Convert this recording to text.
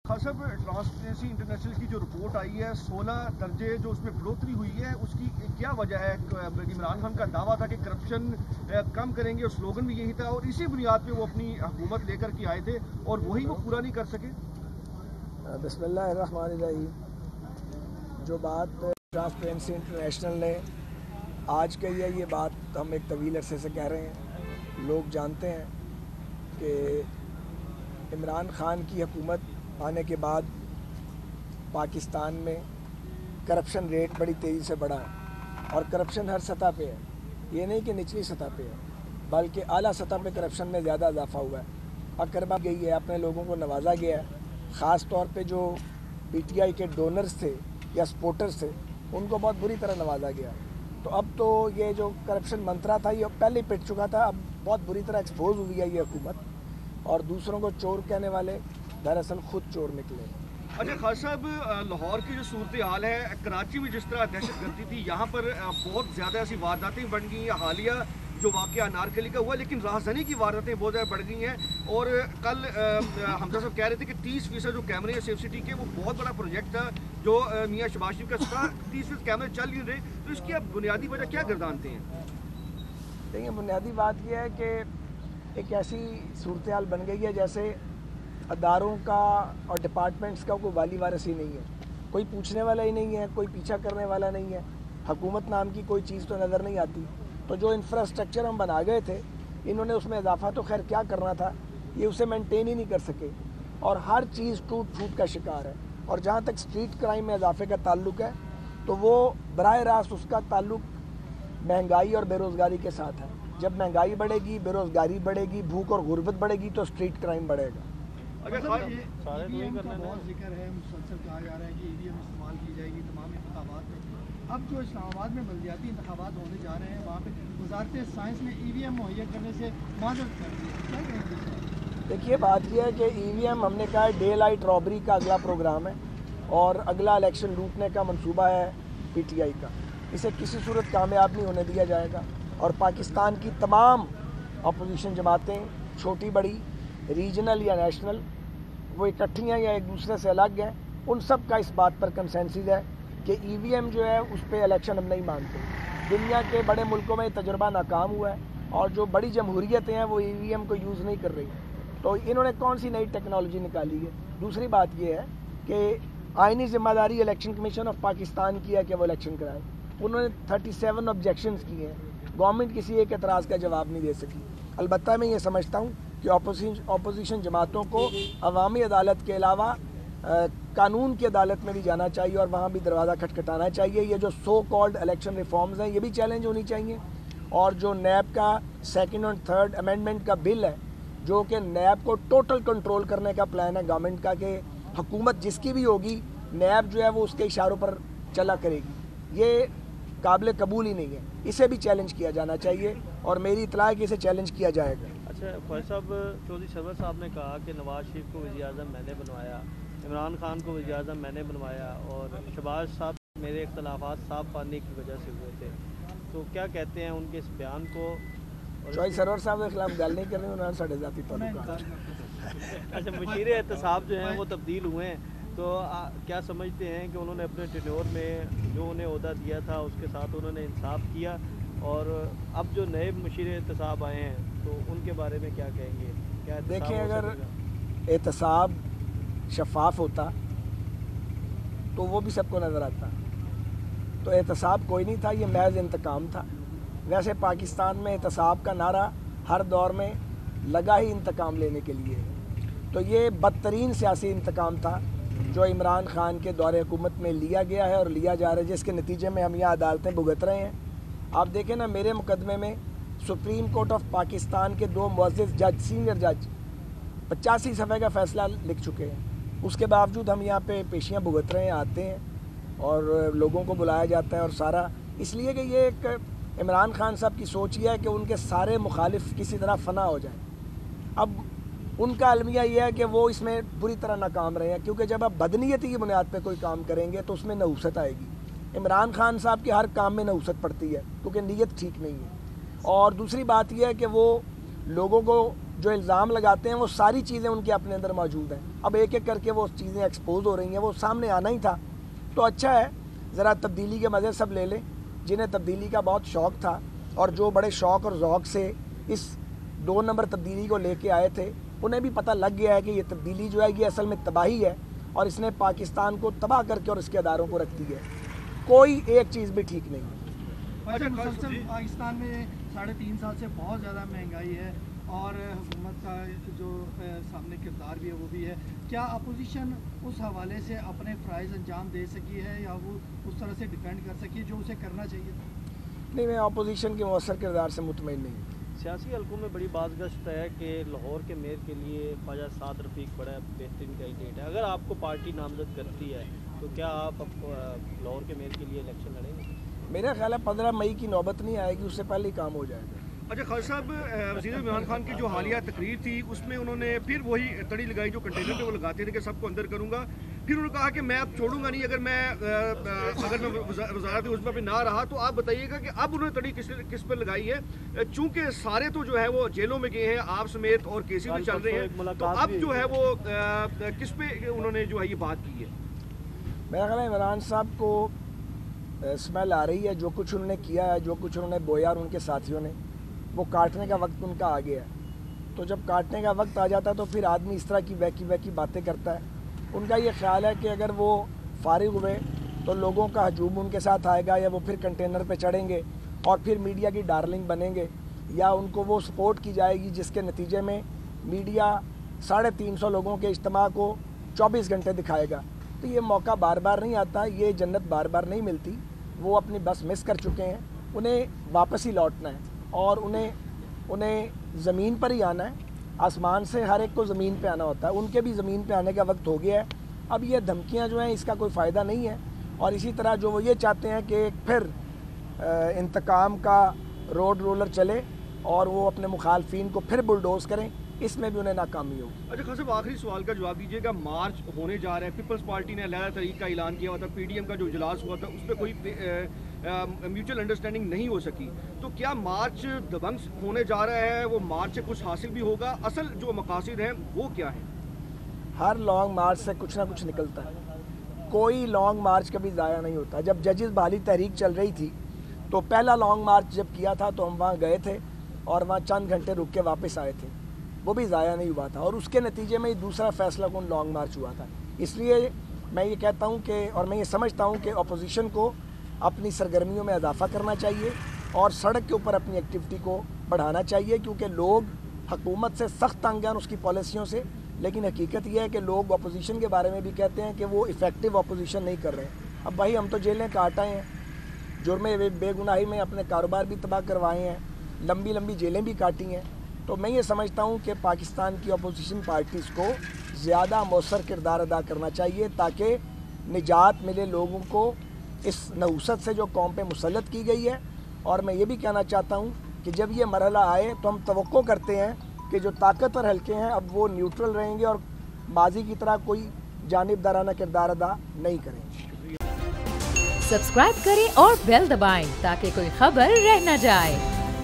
खान साहब, transparency international की जो रिपोर्ट आई है 16 दर्जे जो उसमें बढ़ोतरी हुई है, उसकी क्या वजह है? इमरान खान का दावा था कि करप्शन कम करेंगे और स्लोगन भी यही था, और इसी बुनियाद पे वो अपनी हुकूमत लेकर के आए थे और वही वो पूरा नहीं कर सके। बिस्मिल्लाहिर्रहमानिर्रहीम। जो बात ट्रांसपेरेंसी इंटरनेशनल ने आज कही है, ये बात हम एक तवील अरसे से कह रहे हैं। लोग जानते हैं कि इमरान खान की हुकूमत आने के बाद पाकिस्तान में करप्शन रेट बड़ी तेज़ी से बढ़ा है, और करप्शन हर सतह पे है। ये नहीं कि निचली सतह पे है, बल्कि आला सतह पे करप्शन में ज़्यादा इजाफा हुआ है। अकरबा गई है, अपने लोगों को नवाजा गया है। ख़ास तौर पे जो पीटीआई के डोनर्स थे या सपोर्टर्स थे, उनको बहुत बुरी तरह नवाजा गया। तो अब तो ये जो करप्शन मंत्रा था, ये पहले ही पिट चुका था। अब बहुत बुरी तरह एक्सपोज हुई है ये हुकूमत, और दूसरों को चोर कहने वाले दरअसल खुद चोर निकले। अच्छा खान साहब, लाहौर की जो सूरत हाल है, कराची में जिस तरह दहशत गर्दी थी, यहाँ पर बहुत ज़्यादा ऐसी वारदातें बढ़ गई हैं। हालिया जो वाक़या अनारकली का हुआ, लेकिन राहज़नी की वारदातें बहुत ज़्यादा बढ़ गई हैं। और कल हमजा साहब कह रहे थे कि 30% जो कैमरे हैं सेफ सिटी के, वो बहुत बड़ा प्रोजेक्ट था जो मियाँ शहबाज शरीफ का 30% कैमरे चल नहीं रहे। तो इसकी आप बुनियादी वजह क्या गर्दानते हैं? देखिए, बुनियादी बात यह है कि एक ऐसी सूरत हाल बन गई है जैसे अदारों का और डिपार्टमेंट्स का कोई वाली वारिस ही नहीं है। कोई पूछने वाला ही नहीं है, कोई पीछा करने वाला नहीं है। हुकूमत नाम की कोई चीज़ तो नज़र नहीं आती। तो जो इंफ्रास्ट्रक्चर हम बना गए थे, इन्होंने उसमें इजाफा तो खैर क्या करना था, ये उसे मेंटेन ही नहीं कर सके, और हर चीज़ टूट फूट का शिकार है। और जहाँ तक स्ट्रीट क्राइम में इजाफे का ताल्लुक है, तो वो बराह रास्त उसका ताल्लुक महंगाई और बेरोज़गारी के साथ है। जब महंगाई बढ़ेगी, बेरोज़गारी बढ़ेगी, भूख और गुर्बत बढ़ेगी, तो स्ट्रीट क्राइम बढ़ेगा। अगर ईवीएम का बहुत जिक्र है, मुसलसल कहा जा रहा है कि ईवीएम इस्तेमाल की जाएगी तमाम इंतखाबात में। अब जो इस्लामाबाद में बल्दियाती इंतखाबात होने जा रहे हैं, वहाँ पे वज़ारत साइंस ने ईवीएम मुहैया करने से माजरत कर दी है, क्या कहेंगे? देखिए, बात यह है कि ईवीएम हमने कहा है डे लाइट रॉबरी का अगला प्रोग्राम है, और अगला इलेक्शन लूटने का मंसूबा है पीटीआई का। इसे किसी सूरत कामयाब नहीं होने दिया जाएगा, और पाकिस्तान की तमाम अपोजिशन जमातें, छोटी बड़ी, रीजनल या नेशनल, वो इकट्ठी हैं या एक दूसरे से अलग हैं, उन सब का इस बात पर कंसेंसस है कि ईवीएम जो है उस पर इलेक्शन हम नहीं मानते। दुनिया के बड़े मुल्कों में तजुर्बा नाकाम हुआ है, और जो बड़ी जमहूरियतें हैं वो ईवीएम को यूज़ नहीं कर रही। तो इन्होंने कौन सी नई टेक्नोलॉजी निकाली है? दूसरी बात ये है कि आइनी जिम्मेदारी इलेक्शन कमीशन ऑफ पाकिस्तान की है कि वो इलेक्शन कराए। उन्होंने 37 ऑब्जेक्शंस किए हैं, गवर्नमेंट किसी एक एतराज़ का जवाब नहीं दे सकी। अलबत्ता मैं ये समझता हूँ कि अपोजिशन जमातों को अवामी अदालत के अलावा कानून की अदालत में भी जाना चाहिए, और वहाँ भी दरवाज़ा खटखटाना चाहिए। ये जो सो कॉल्ड इलेक्शन रिफॉर्म्स हैं, ये भी चैलेंज होनी चाहिए। और जो नैब का 2nd और 3rd अमेंडमेंट का बिल है, जो कि नैब को टोटल कंट्रोल करने का प्लान है गवर्नमेंट का, कि हुकूमत जिसकी भी होगी, नैब जो है वो उसके इशारों पर चला करेगी, ये काबिल कबूल ही नहीं है। इसे भी चैलेंज किया जाना चाहिए, और मेरी इतला है कि इसे चैलेंज किया जाएगा। अच्छा ख्वाजा साहब, चौधरी सरवर साहब ने कहा कि नवाज शरीफ को वज़ीर-ए-आज़म मैंने बनवाया, इमरान खान को वज़ीर-ए-आज़म मैंने बनवाया, और शहबाज साहब मेरे इख्तलाफात साफ पानी की वजह से हुए थे। तो क्या कहते हैं उनके इस बयान को? चौधरी सरवर साहब के खिलाफ गल नहीं कर रहे, उन्होंने साढ़े ज़ाती ताल्लुकात। अच्छा, मुशीर-ए-एहतसाब जो हैं वो तब्दील हुए हैं, तो क्या समझते हैं कि उन्होंने अपने टेन्योर में जो उन्हें ओहदा दिया था उसके साथ उन्होंने इंसाफ किया, और अब जो नए मुशीर-ए-एहतसाब आए हैं तो उनके बारे में क्या कहेंगे? क्या देखिए, अगर एहतसाब शफाफ होता तो वो भी सबको नज़र आता। तो एहतसाब कोई नहीं था, ये महज इंतकाम था। वैसे पाकिस्तान में एहतसाब का नारा हर दौर में लगा ही इंतकाम लेने के लिए। तो ये बदतरीन सियासी इंतकाम था जो इमरान खान के दौरे हुकूमत में लिया गया है और लिया जा रहा है, जिसके नतीजे में हम यहाँ अदालतें भुगत रहे हैं। आप देखें ना, मेरे मुकदमे में सुप्रीम कोर्ट ऑफ पाकिस्तान के 2 मुअज़्ज़िज़ जज, सीनियर जज 85 सफ़े का फ़ैसला लिख चुके हैं। उसके बावजूद हम यहाँ पे पेशियाँ भुगत रहे हैं, आते हैं और लोगों को बुलाया जाता है, और सारा इसलिए कि ये एक इमरान खान साहब की सोच ये है कि उनके सारे मुखालिफ किसी तरह फना हो जाए। अब उनका अलमिया ये है कि वो इसमें बुरी तरह नाकाम रहे हैं, क्योंकि जब आप बदनीयती की बुनियाद पर कोई काम करेंगे तो उसमें नहुसत आएगी। इमरान खान साहब के हर काम में नहुसत पड़ती है, क्योंकि नीयत ठीक नहीं है। और दूसरी बात यह है कि वो लोगों को جو الزام لگاتے ہیں وہ ساری چیزیں ان کے اپنے اندر موجود ہیں. اب ایک ایک کر کے وہ چیزیں ایکسپوز ہو رہی ہیں, وہ سامنے آنا ہی تھا. تو اچھا ہے, ذرا تبدیلی کے مزے سب لے لیں جنہیں تبدیلی کا بہت شوق تھا, اور جو بڑے شوق اور ذوق سے اس 2 نمبر تبدیلی کو لے کے آئے تھے, انہیں بھی پتہ لگ گیا ہے کہ یہ تبدیلی جو ہے یہ اصل میں تباہی ہے, اور اس نے پاکستان کو تباہ کر کے اور اس کے اداروں کو رکھ دی ہے. کوئی ایک چیز بھی ٹھیک نہیں ہے. اچھا, مسلسل پاکستان میں 3.5 سال سے بہت زیادہ مہنگائی ہے, اور حکومت کا جو سامنے کردار بھی ہے وہ بھی ہے. کیا اپوزیشن اس حوالے سے اپنے فرائض انجام دے سکی ہے, یا وہ اس طرح سے ڈیپینڈ کر سکی جو اسے کرنا چاہیے تھا؟ نہیں, میں اپوزیشن کے مؤثر کردار سے مطمئن نہیں ہوں. سیاسی حلقوں میں بڑی باز گشت ہے کہ لاہور کے میئر کے لیے خواجہ سعد رفیق بڑا بہترین کینڈیڈیٹ ہے. اگر آپ کو پارٹی نامزد کرتی ہے تو کیا آپ لاہور کے میئر کے لیے الیکشن لڑیں گے؟ میرا خیال ہے 15 مئی کی نوبت نہیں آئے گی, اس سے پہلے ہی کام ہو جائے گا. اچھا خالد صاحب, وزیر عمران خان کی جو حالیہ تقریر تھی اس میں انہوں نے پھر وہی تڑی لگائی جو کنٹینر پہ وہ لگاتے تھے کہ سب کو اندر کروں گا. پھر انہوں نے کہا کہ میں اب چھوڑوں گا نہیں اگر میں وزارت عظمیٰ پہ نہ رہا. تو آپ بتائیے گا کہ اب انہوں نے تڑی کس پہ لگائی ہے, چونکہ سارے تو جو ہے وہ جیلوں میں گئے ہیں, آپ سمیت اور کیسز بھی چل رہے ہیں, تو اب جو ہے وہ کس پہ انہوں نے جو ہے یہ بات کی ہے؟ میرا خیال ہے عمران صاحب کو اسمیل آ رہی ہے, جو کچھ انہوں نے کیا ہے, جو کچھ انہوں نے بویا اور ان کے ساتھیوں نے, وہ کاٹنے کا وقت ان کا آ گیا ہے. تو جب کاٹنے کا وقت آ جاتا ہے تو پھر آدمی اس طرح کی ویکی باتیں کرتا ہے. ان کا یہ خیال ہے کہ اگر وہ فارغ ہوئے تو لوگوں کا ہجوم ان کے ساتھ آئے گا, یا وہ پھر کنٹینر پہ چڑھیں گے اور پھر میڈیا کی ڈارلنگ بنیں گے, یا ان کو وہ سپورٹ کی جائے گی جس کے نتیجے میں میڈیا 350 لوگوں کے اجتماع کو 24 گھنٹے دکھائے گا. تو یہ موقع بار بار نہیں آتا, یہ جنت بار بار نہیں ملتی. وہ اپنی بس مس کر چکے ہیں, انہیں واپس ہی لوٹنا ہے, اور انہیں زمین پر ہی آنا ہے. آسمان سے ہر ایک کو زمین پہ آنا ہوتا ہے, ان کے بھی زمین پہ آنے کا وقت ہو گیا ہے. اب یہ دھمکیاں جو ہیں اس کا کوئی فائدہ نہیں ہے, اور اسی طرح جو وہ یہ چاہتے ہیں کہ پھر انتقام کا روڈ رولر چلے اور وہ اپنے مخالفین کو پھر بلڈوز کریں, اس میں بھی انہیں ناکامی ہوگی. اچھا خان صاحب, آخری سوال کا جواب دیجیے گا. مارچ ہونے جا رہا ہے, پیپلز پارٹی نے علیحدہ تحریک کا اعلان کیا ہوا تھا, پی ڈی ایم کا جو اجلاس ہوا تھا اس پہ کوئی میوچل انڈرسٹینڈنگ نہیں ہو سکی. تو کیا مارچ دبنگ ہونے جا رہا ہے, وہ مارچ سے کچھ حاصل بھی ہوگا؟ اصل جو مقاصد ہیں وہ کیا ہیں؟ ہر لانگ مارچ سے کچھ نہ کچھ نکلتا ہے, کوئی لانگ مارچ کبھی ضائع نہیں ہوتا. جب ججز بحالی تحریک چل رہی تھی تو پہلا لانگ مارچ جب کیا تھا تو ہم وہاں گئے تھے اور وہاں چند گھنٹے رک کے واپس آئے تھے, وہ بھی ضائع نہیں ہوا تھا, اور اس کے نتیجے میں دوسرا فیصلہ کن لانگ مارچ ہوا تھا. اس لیے میں یہ کہتا ہوں کہ, اور میں یہ سمجھتا ہوں کہ اپوزیشن کو اپنی سرگرمیوں میں اضافہ کرنا چاہیے اور سڑک کے اوپر اپنی ایکٹیویٹی کو بڑھانا چاہیے, کیونکہ لوگ حکومت سے سخت تنگ ہیں اس کی پالیسیوں سے. لیکن حقیقت یہ ہے کہ لوگ اپوزیشن کے بارے میں بھی کہتے ہیں کہ وہ افیکٹو اپوزیشن نہیں کر رہے ہیں. اب بھائی ہم تو جیلیں کاٹ آئے ہیں, جرم بے گناہی میں اپنے کاروبار بھی تباہ کروائے ہیں, لمبی لمبی جیلیں بھی کاٹی ہیں. تو میں یہ سمجھتا ہوں کہ پاکستان کی اپوزیشن پارٹیز کو زیادہ مؤثر کردار ادا کرنا چاہیے تاکہ نجات ملے لوگوں کو اس نحوست سے جو قوم پہ مسلط کی گئی ہے. اور میں یہ بھی کہنا چاہتا ہوں کہ جب یہ مرحلہ آئے تو ہم توقع کرتے ہیں کہ جو طاقتور حلقے ہیں اب وہ نیوٹرل رہیں گے اور ماضی کی طرح کوئی جانبدارانہ کردار ادا نہیں کریں گے. سبسکرائب کریں اور بیل دبائیں تاکہ کوئی خبر رہ نہ جائے.